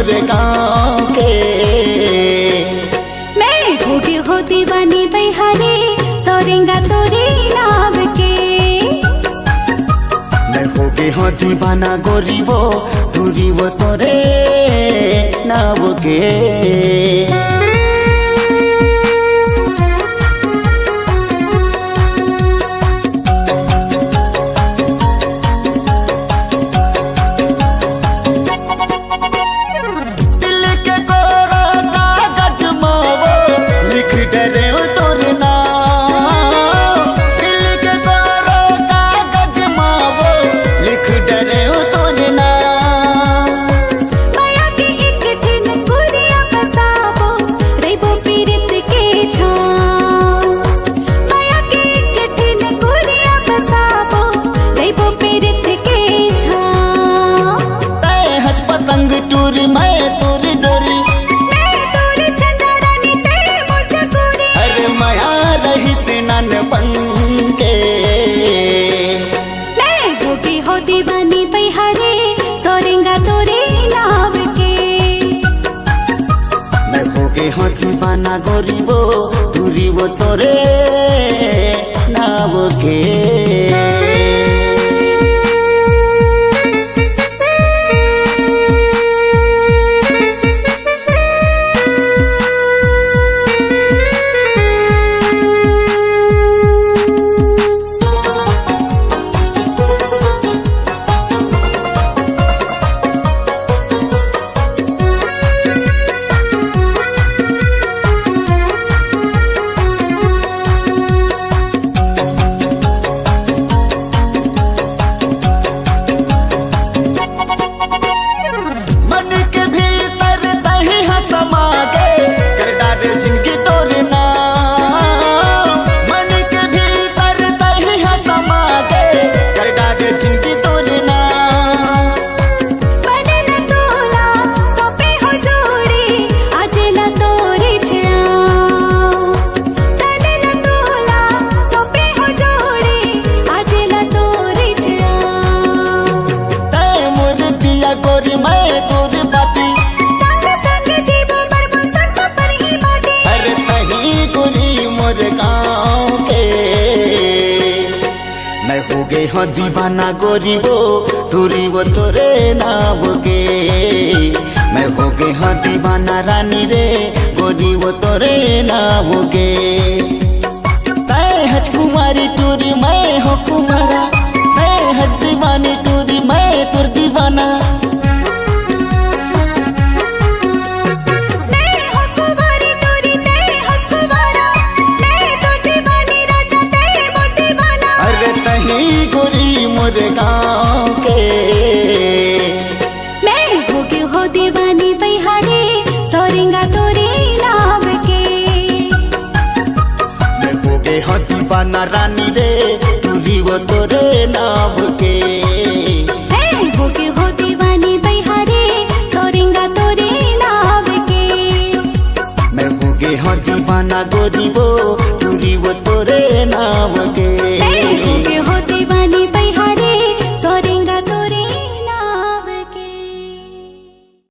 मोरे गाँव के। मैं होगी हो दीवानी बैहारे सोरेंगा तोरे नाव के। मैं होगी हो दीवाना गोरी वो दूरी वो तोरे नाव के। दीवानी बैहारे सोरेंगा तोरे नाव के। मैं होगे हो दीवाना गोरी वो दूरी वो तोरे नाव के। होगे हो दीवाना गोरी वो टूरी वो तोरे नाव के। मैं होगे हो दीवाना रानी रे गोरी वो तोरे नाव के। तय हज कुमारी टूरी मैं हो कुमारा, मैं हज दीवानी टूरी मैं तुर दीवाना। मोरे गाँव के मैं होगी हो दीवानी बैहारे सोरेंगा तोरे नाव के। मैं होगे हो दीवाना रानी रे दूरी वो तोरे नाव के। मैं होगी हो दीवानी बैहारे सोरेंगा तोरे नाव के। मैं होगे हो दीवाना गोरी वो दूरी वो तोरे नाव के।